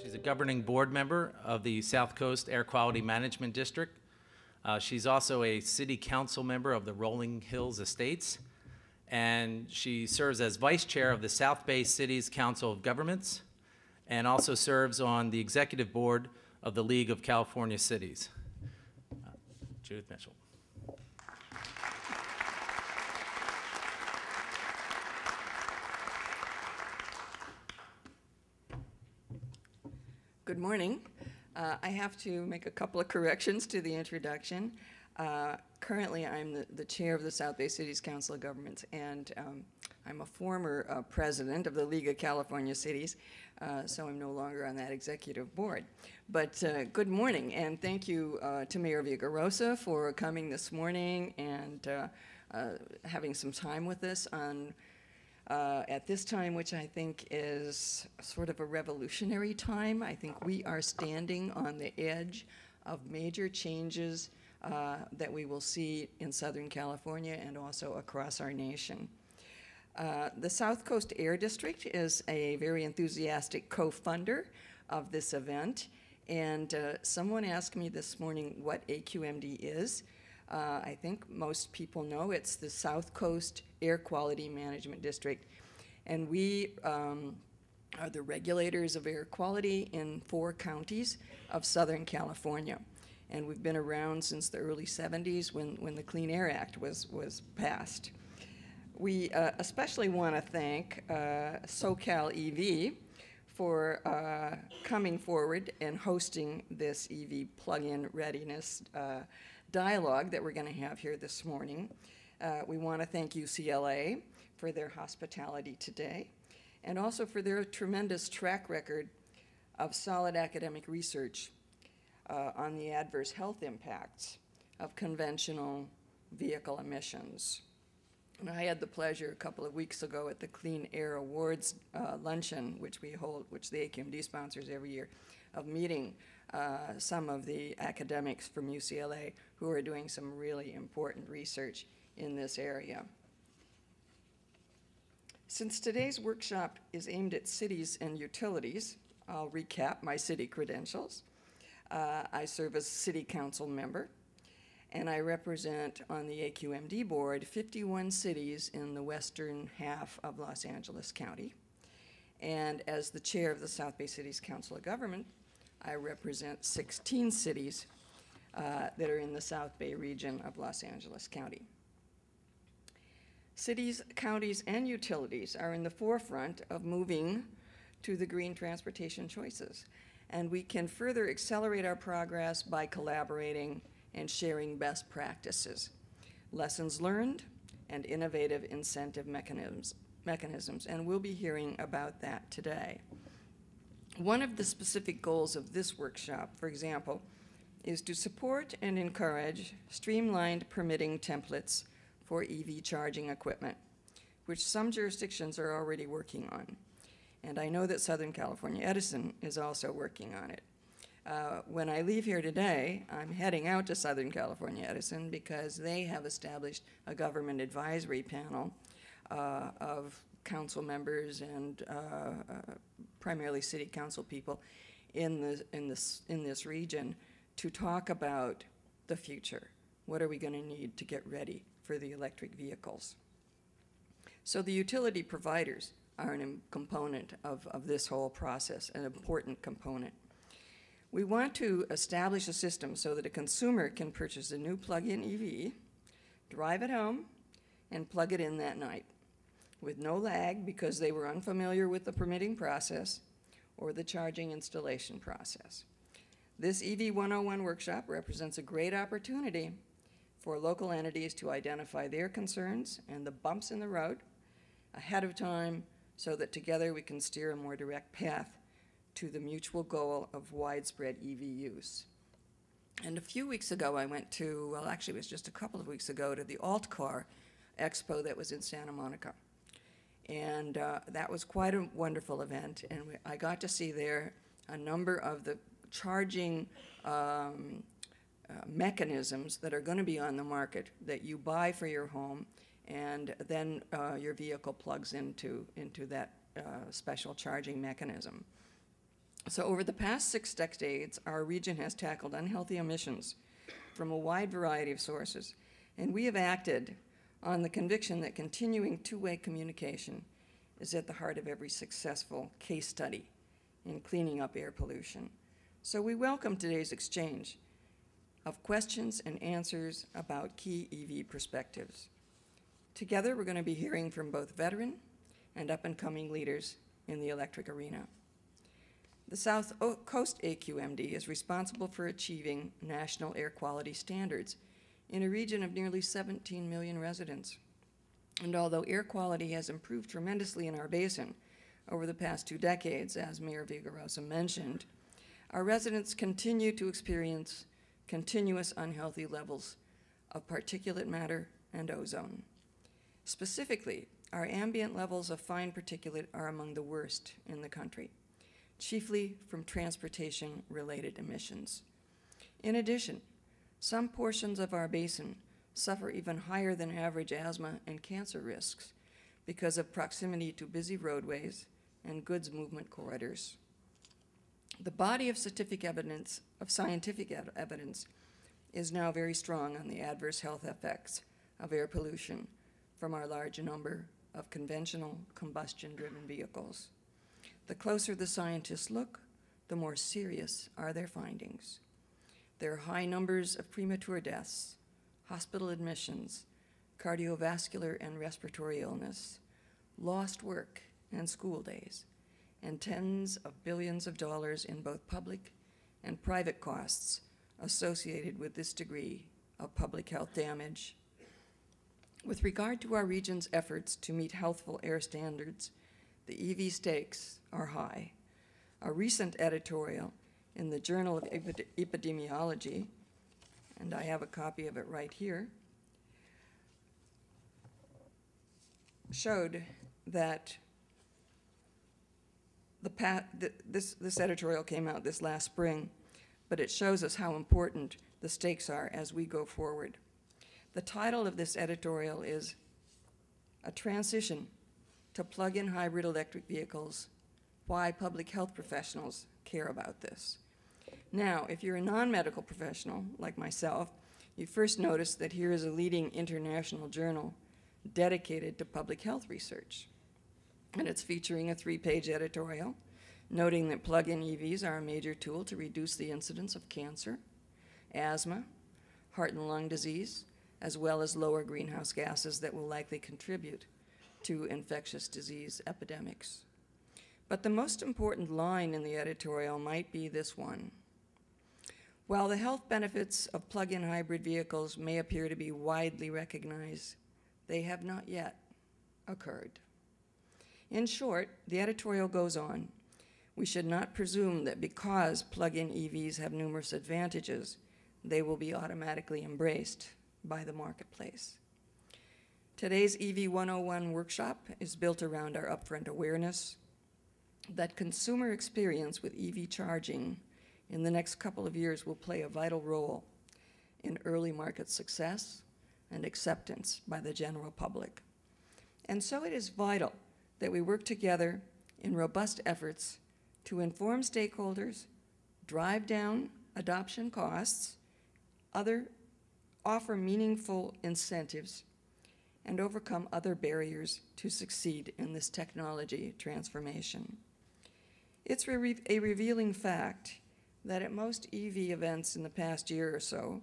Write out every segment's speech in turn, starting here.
She's a governing board member of the South Coast Air Quality Management District. She's also a city council member of the Rolling Hills Estates, and she serves as vice chair of the South Bay Cities Council of Governments, and also serves on the executive board of the League of California Cities. Judith Mitchell. Good morning. I have to make a couple of corrections to the introduction. Currently, I'm the chair of the South Bay Cities Council of Governments, and I'm a former president of the League of California Cities, so I'm no longer on that executive board. But good morning, and thank you to Mayor Villarosa for coming this morning and having some time with us on at this time, which I think is sort of a revolutionary time. I think we are standing on the edge of major changes that we will see in Southern California and also across our nation. The South Coast Air District is a very enthusiastic co-funder of this event, and someone asked me this morning what AQMD is. I think most people know it's the South Coast Air Quality Management District, and we are the regulators of air quality in 4 counties of Southern California. And we've been around since the early 70s when the Clean Air Act was passed. We especially want to thank SoCal EV for coming forward and hosting this EV plug-in readiness dialogue that we're going to have here this morning. We want to thank UCLA for their hospitality today, and also for their tremendous track record of solid academic research on the adverse health impacts of conventional vehicle emissions. And I had the pleasure a couple of weeks ago at the Clean Air Awards luncheon, which we hold, which the AQMD sponsors every year, of meeting some of the academics from UCLA who are doing some really important research in this area. Since today's workshop is aimed at cities and utilities, I'll recap my city credentials. I serve as city council member, and I represent on the AQMD board 51 cities in the western half of Los Angeles County. And as the chair of the South Bay Cities Council of Government, I represent 16 cities that are in the South Bay region of Los Angeles County. Cities, counties, and utilities are in the forefront of moving to the green transportation choices. And we can further accelerate our progress by collaborating and sharing best practices, lessons learned, and innovative incentive mechanisms. And we'll be hearing about that today. One of the specific goals of this workshop, for example, is to support and encourage streamlined permitting templates for EV charging equipment, which some jurisdictions are already working on. And I know that Southern California Edison is also working on it. When I leave here today, I'm heading out to Southern California Edison because they have established a government advisory panel of council members and primarily city council people in this region to talk about the future. What are we going to need to get ready for the electric vehicles? So the utility providers are a component of this whole process, an important component. We want to establish a system so that a consumer can purchase a new plug-in EV, drive it home, and plug it in that night with no lag because they were unfamiliar with the permitting process or the charging installation process. This EV 101 workshop represents a great opportunity for local entities to identify their concerns and the bumps in the road ahead of time so that together we can steer a more direct path to the mutual goal of widespread EV use. And a few weeks ago I went to, well actually it was just a couple of weeks ago, to the Alt-Car Expo that was in Santa Monica. And that was quite a wonderful event, and I got to see there a number of the charging mechanisms that are going to be on the market that you buy for your home, and then your vehicle plugs into that special charging mechanism. So over the past 6 decades, our region has tackled unhealthy emissions from a wide variety of sources, and we have acted on the conviction that continuing two-way communication is at the heart of every successful case study in cleaning up air pollution. So we welcome today's exchange of questions and answers about key EV perspectives. Together, we're going to be hearing from both veteran and up-and-coming leaders in the electric arena. The South Coast AQMD is responsible for achieving national air quality standards in a region of nearly 17 million residents. And although air quality has improved tremendously in our basin over the past 2 decades, as Mayor Vigarosa mentioned, our residents continue to experience continuous unhealthy levels of particulate matter and ozone. Specifically, our ambient levels of fine particulate are among the worst in the country, chiefly from transportation-related emissions. In addition, some portions of our basin suffer even higher than average asthma and cancer risks because of proximity to busy roadways and goods movement corridors. The body of scientific evidence is now very strong on the adverse health effects of air pollution from our large number of conventional combustion-driven vehicles. The closer the scientists look, the more serious are their findings. There are high numbers of premature deaths, hospital admissions, cardiovascular and respiratory illness, lost work and school days, and tens of billions of dollars in both public and private costs associated with this degree of public health damage. With regard to our region's efforts to meet healthful air standards, the EV stakes are high. A recent editorial in the Journal of Epidemiology, and I have a copy of it right here, showed that this editorial came out this last spring, but it shows us how important the stakes are as we go forward. The title of this editorial is "A Transition to Plug-in Hybrid Electric Vehicles, Why Public Health Professionals Care About This." Now, if you're a non-medical professional like myself, you first notice that here is a leading international journal dedicated to public health research. And it's featuring a 3-page editorial noting that plug-in EVs are a major tool to reduce the incidence of cancer, asthma, heart and lung disease, as well as lower greenhouse gases that will likely contribute to infectious disease epidemics. But the most important line in the editorial might be this one. While the health benefits of plug-in hybrid vehicles may appear to be widely recognized, they have not yet occurred. In short, the editorial goes on, we should not presume that because plug-in EVs have numerous advantages, they will be automatically embraced by the marketplace. Today's EV 101 workshop is built around our upfront awareness that consumer experience with EV charging in the next couple of years will play a vital role in early market success and acceptance by the general public. And so it is vital that we work together in robust efforts to inform stakeholders, drive down adoption costs, offer meaningful incentives, and overcome other barriers to succeed in this technology transformation. It's a revealing fact that at most EV events in the past year or so,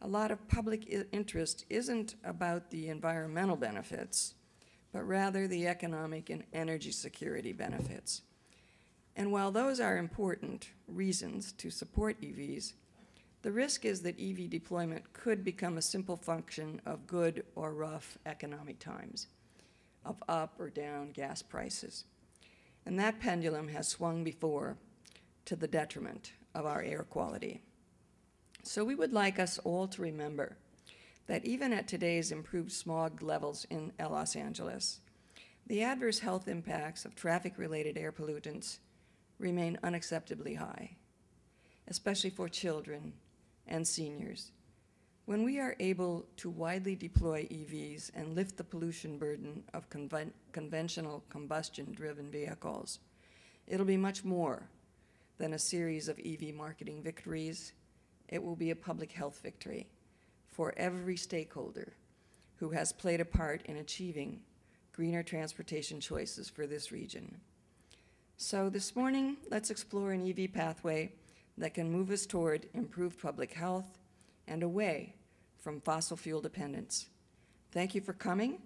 a lot of public interest isn't about the environmental benefits, but rather the economic and energy security benefits. And while those are important reasons to support EVs, the risk is that EV deployment could become a simple function of good or rough economic times, of up or down gas prices. And that pendulum has swung before to the detriment of our air quality. So we would like us all to remember that even at today's improved smog levels in Los Angeles, the adverse health impacts of traffic-related air pollutants remain unacceptably high, especially for children and seniors. When we are able to widely deploy EVs and lift the pollution burden of conventional combustion-driven vehicles, it'll be much more than a series of EV marketing victories. It will be a public health victory for every stakeholder who has played a part in achieving greener transportation choices for this region. So this morning, let's explore an EV pathway that can move us toward improved public health and away from fossil fuel dependence. Thank you for coming,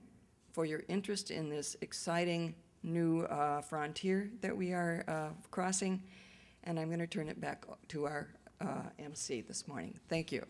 for your interest in this exciting new frontier that we are crossing, and I'm going to turn it back to our MC this morning. Thank you.